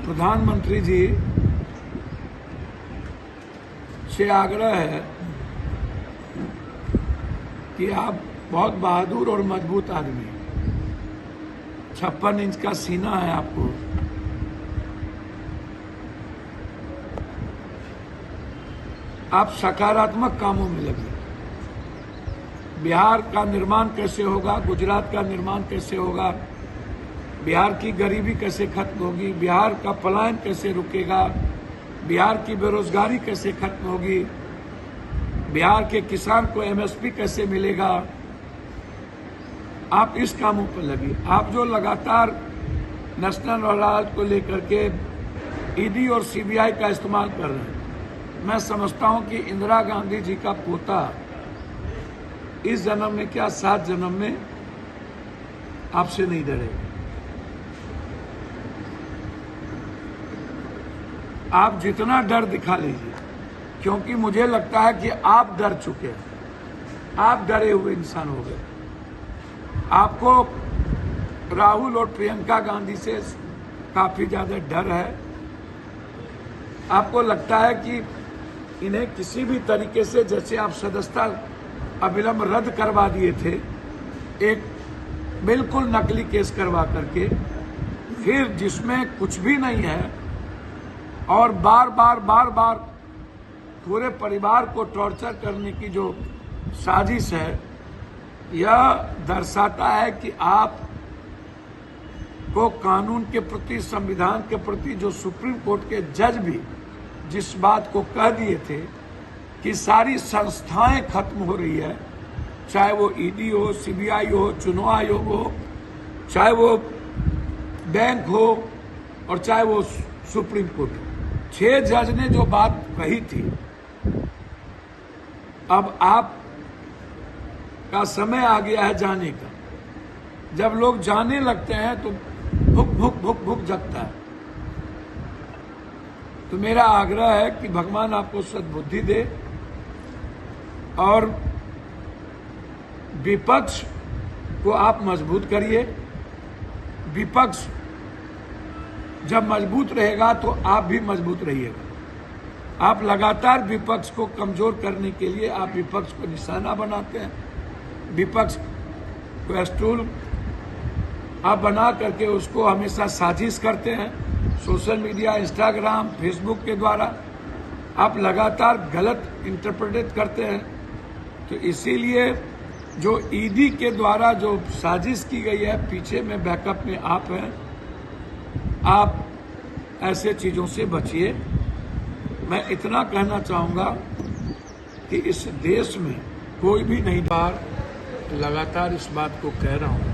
प्रधानमंत्री जी से आग्रह है कि आप बहुत बहादुर और मजबूत आदमी हैं। 56 इंच का सीना है आपको। आप सकारात्मक कामों में लगे। बिहार का निर्माण कैसे होगा, गुजरात का निर्माण कैसे होगा, बिहार की गरीबी कैसे खत्म होगी, बिहार का पलायन कैसे रुकेगा, बिहार की बेरोजगारी कैसे खत्म होगी, बिहार के किसान को एमएसपी कैसे मिलेगा, आप इस कामों पर लगे। आप जो लगातार नेशनल अदालत को लेकर के ईडी और सीबीआई का इस्तेमाल कर रहे हैं, मैं समझता हूं कि इंदिरा गांधी जी का पोता इस जन्म में क्या 7 जन्म में आपसे नहीं डरेगा। आप जितना डर दिखा लीजिए, क्योंकि मुझे लगता है कि आप डर चुके हैं, आप डरे हुए इंसान हो गए। आपको राहुल और प्रियंका गांधी से काफी ज्यादा डर है। आपको लगता है कि इन्हें किसी भी तरीके से, जैसे आप सदस्यता अविलंब रद्द करवा दिए थे, एक बिल्कुल नकली केस करवा करके, फिर जिसमें कुछ भी नहीं है, और बार बार पूरे परिवार को टॉर्चर करने की जो साजिश है, यह दर्शाता है कि आप को कानून के प्रति, संविधान के प्रति, जो सुप्रीम कोर्ट के जज भी जिस बात को कह दिए थे कि सारी संस्थाएं खत्म हो रही है, चाहे वो ईडी हो, सीबीआई हो, चुनाव आयोग हो, चाहे वो बैंक हो और चाहे वो सुप्रीम कोर्ट हो, 6 जज ने जो बात कही थी, अब आप का समय आ गया है जाने का। जब लोग जाने लगते हैं तो भुक भुक भुक भुक जगता है। तो मेरा आग्रह है कि भगवान आपको सद्बुद्धि दे और विपक्ष को आप मजबूत करिए। विपक्ष जब मजबूत रहेगा तो आप भी मजबूत रहिएगा। आप लगातार विपक्ष को कमजोर करने के लिए आप विपक्ष को निशाना बनाते हैं, विपक्ष को स्टूल आप बना करके उसको हमेशा साजिश करते हैं। सोशल मीडिया, इंस्टाग्राम, फेसबुक के द्वारा आप लगातार गलत इंटरप्रेट करते हैं। तो इसीलिए जो ईडी के द्वारा जो साजिश की गई है, पीछे में बैकअप में आप हैं। आप ऐसे चीजों से बचिए। मैं इतना कहना चाहूंगा कि इस देश में कोई भी नहीं, बार लगातार इस बात को कह रहा हूं,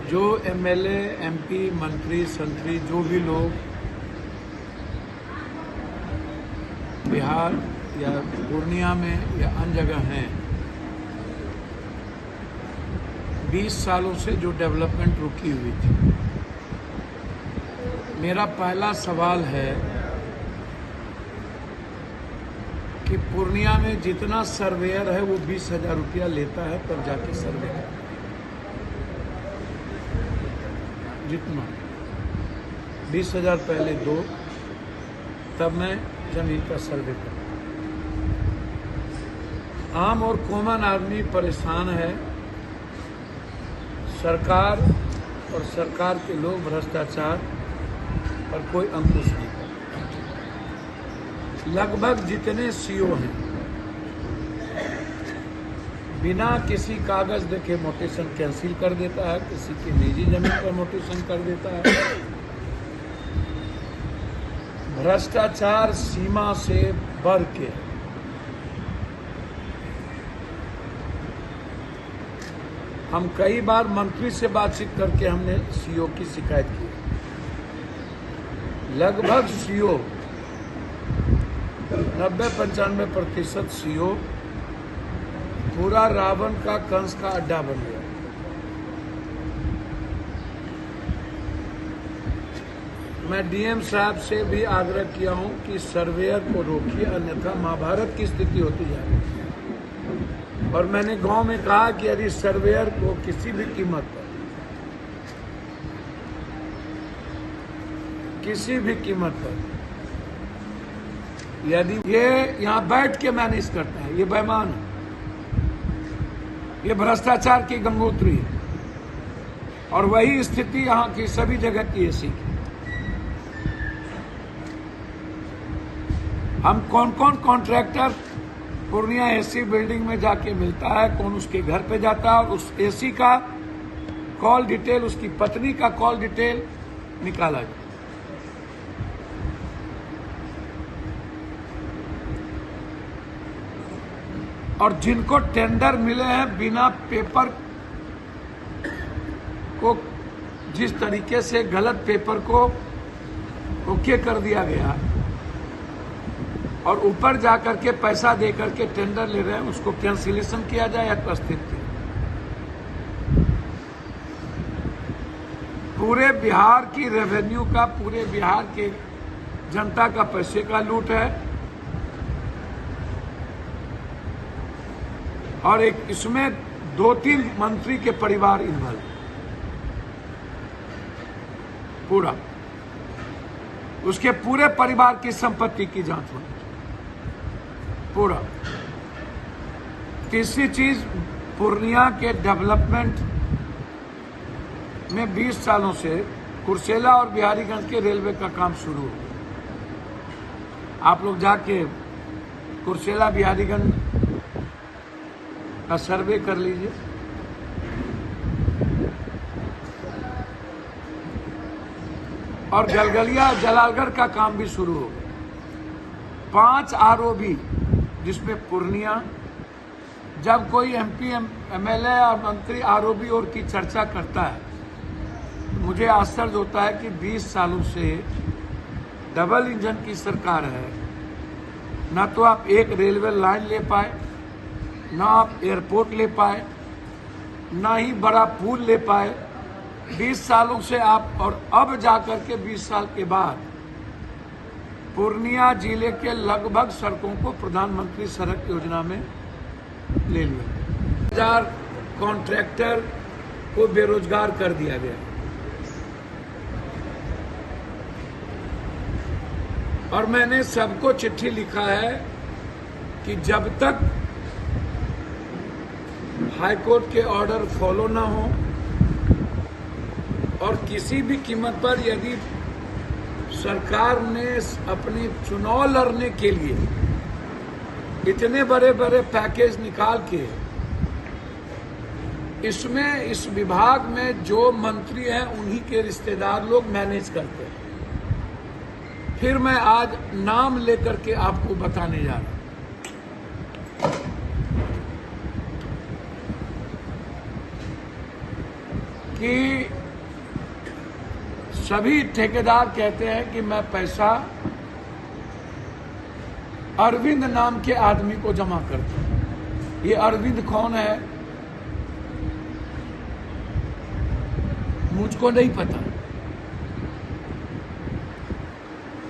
जो एमएलए, एमपी, मंत्री, संतरी, जो भी लोग बिहार या पूर्णिया में या अन्य जगह हैं, 20 सालों से जो डेवलपमेंट रुकी हुई थी, मेरा पहला सवाल है कि पूर्णिया में जितना सर्वेयर है वो 20,000 रुपया लेता है पर जाके सर्वे कर, जितना 20,000 पहले दो, तब मैं जमीन का सर्वे कर। आम और कॉमन आदमी परेशान है। सरकार और सरकार के लोग भ्रष्टाचार पर कोई अंकुश नहीं करते। लगभग जितने सीओ हैं, बिना किसी कागज देखे मोटेशन कैंसिल कर देता है, किसी की निजी जमीन पर मोटेशन कर देता है। भ्रष्टाचार सीमा से बढ़ के हम कई बार मंत्री से बातचीत करके हमने सीओ की शिकायत की। लगभग सीओ 90-95% सीओ पूरा रावण का कंस का अड्डा बन गया। मैं डीएम साहब से भी आग्रह किया हूं कि सर्वेयर को रोकिए, अन्यथा महाभारत की स्थिति होती जाएगी। और मैंने गांव में कहा कि यदि सर्वेयर को किसी भी कीमत पर किसी भी कीमत पर यदि ये यहाँ बैठ के मैनेज करते हैं, ये बेईमान है, ये भ्रष्टाचार की गंगोत्री है। और वही स्थिति यहाँ की सभी जगह की एसी की। हम कौन कौन कॉन्ट्रैक्टर पूर्णिया एसी बिल्डिंग में जाके मिलता है, कौन उसके घर पे जाता है और उस एसी का कॉल डिटेल, उसकी पत्नी का कॉल डिटेल निकाला जाए। और जिनको टेंडर मिले हैं बिना पेपर को, जिस तरीके से गलत पेपर को ओके कर दिया गया और ऊपर जाकर के पैसा दे करके टेंडर ले रहे हैं, उसको कैंसिलेशन किया जाए या प्रस्तावित किया। पूरे बिहार की रेवेन्यू का, पूरे बिहार के जनता का पैसे का लूट है। और एक इसमें 2-3 मंत्री के परिवार इन्वॉल्व, पूरा उसके पूरे परिवार की संपत्ति की जांच होनी चाहिए, पूरा। तीसरी चीज, पूर्णिया के डेवलपमेंट में 20 सालों से कुर्सेला और बिहारीगंज के रेलवे का काम शुरू हो गया। आप लोग जाके कुर्सेला बिहारीगंज का सर्वे कर लीजिए। और गलगलिया जलालगढ़ का काम भी शुरू हो गया। 5 आरओबी, जिसमें पूर्णिया, जब कोई एमपी एमएलए और मंत्री आरओबी और की चर्चा करता है, मुझे आश्चर्य होता है कि 20 सालों से डबल इंजन की सरकार है, ना तो आप एक रेलवे लाइन ले पाए, ना आप एयरपोर्ट ले पाए, ना ही बड़ा पुल ले पाए। 20 सालों से आप, और अब जाकर के 20 साल के बाद पूर्णिया जिले के लगभग सड़कों को प्रधानमंत्री सड़क योजना में ले लिया। 1000 कॉन्ट्रैक्टर को बेरोजगार कर दिया गया। और मैंने सबको चिट्ठी लिखा है कि जब तक हाईकोर्ट के ऑर्डर फॉलो ना हो और किसी भी कीमत पर यदि सरकार ने अपने चुनाव लड़ने के लिए इतने बड़े बड़े पैकेज निकाल के, इसमें इस विभाग में जो मंत्री हैं उन्हीं के रिश्तेदार लोग मैनेज करते हैं। फिर मैं आज नाम लेकर के आपको बताने जा रहा हूं कि सभी ठेकेदार कहते हैं कि मैं पैसा अरविंद नाम के आदमी को जमा करता हूं। ये अरविंद कौन है मुझको नहीं पता।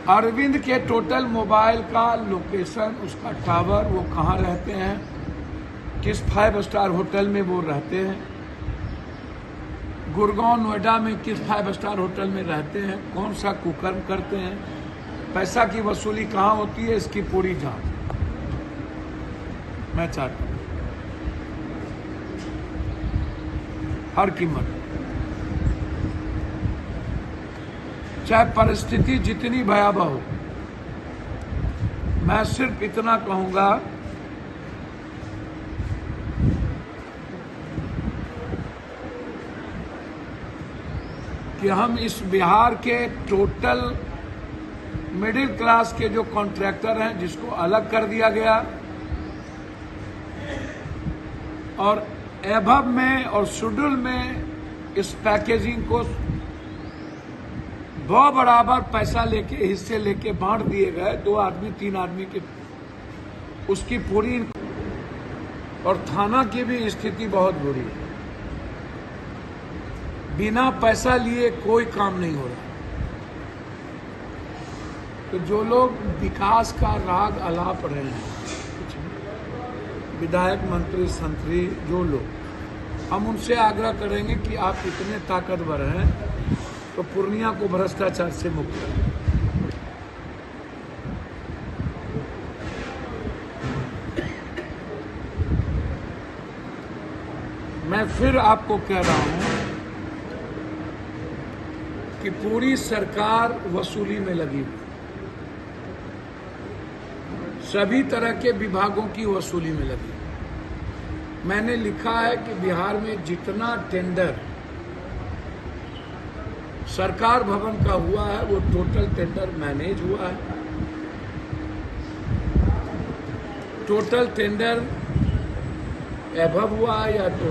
अरविंद के टोटल मोबाइल का लोकेशन, उसका टावर, वो कहाँ रहते हैं, किस 5 स्टार होटल में वो रहते हैं, गुड़गांव नोएडा में किस 5 स्टार होटल में रहते हैं, कौन सा कुकर्म करते हैं, पैसा की वसूली कहाँ होती है, इसकी पूरी जांच मैं चाहता हूं हर कीमत। चाहे परिस्थिति जितनी भयावह हो, मैं सिर्फ इतना कहूंगा कि हम इस बिहार के टोटल मिडिल क्लास के जो कॉन्ट्रैक्टर हैं, जिसको अलग कर दिया गया, और एभव में और शेड्यूल में इस पैकेजिंग को बराबर पैसा लेके, हिस्से लेके बांट दिए गए 2 आदमी 3 आदमी के, उसकी पूरी। और थाना की भी स्थिति बहुत बुरी है। बिना पैसा लिए कोई काम नहीं हो रहा। तो जो लोग विकास का राग अलाप रहे हैं, विधायक, मंत्री, संतरी, जो लोग, हम उनसे आग्रह करेंगे कि आप इतने ताकतवर हैं, तो पूर्णिया को भ्रष्टाचार से मुक्त करें। मैं फिर आपको कह रहा हूं कि पूरी सरकार वसूली में लगी, सभी तरह के विभागों की वसूली में लगी। मैंने लिखा है कि बिहार में जितना टेंडर सरकार भवन का हुआ है वो टोटल टेंडर मैनेज हुआ है। टोटल टेंडर एभव हुआ है या तो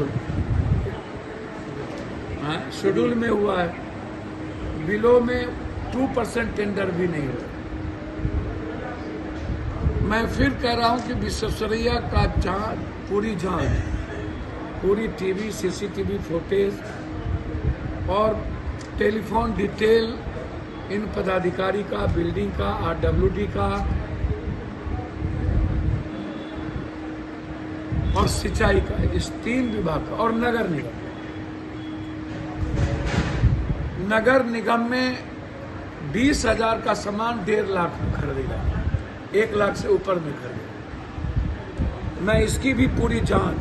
शेड्यूल में हुआ है, बिलो में 2% टेंडर भी नहीं हुआ। मैं फिर कह रहा हूं कि विश्वेश्वरैया का जांच, पूरी टीवी सीसीटीवी फुटेज और टेलीफोन डिटेल इन पदाधिकारी का, बिल्डिंग का, आरडब्ल्यूडी का और सिंचाई का, इस 3 विभाग का, और नगर निगम में 20,000 का सामान 1.5 लाख में खरीदेगा, 1 लाख से ऊपर में खरीदेगा। मैं इसकी भी पूरी जांच,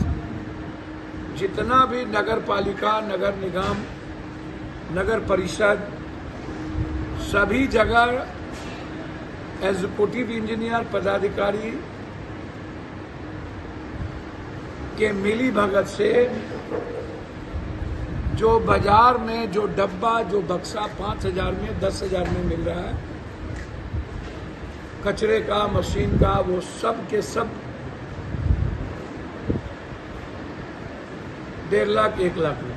जितना भी नगर पालिका, नगर निगम, नगर परिषद, सभी जगह एग्जीक्यूटिव इंजीनियर पदाधिकारी के मिली भगत से जो बाजार में जो डब्बा, जो बक्सा 5,000 में, 10,000 में मिल रहा है कचरे का, मशीन का, वो सब के सब 1.5 लाख 1 लाख में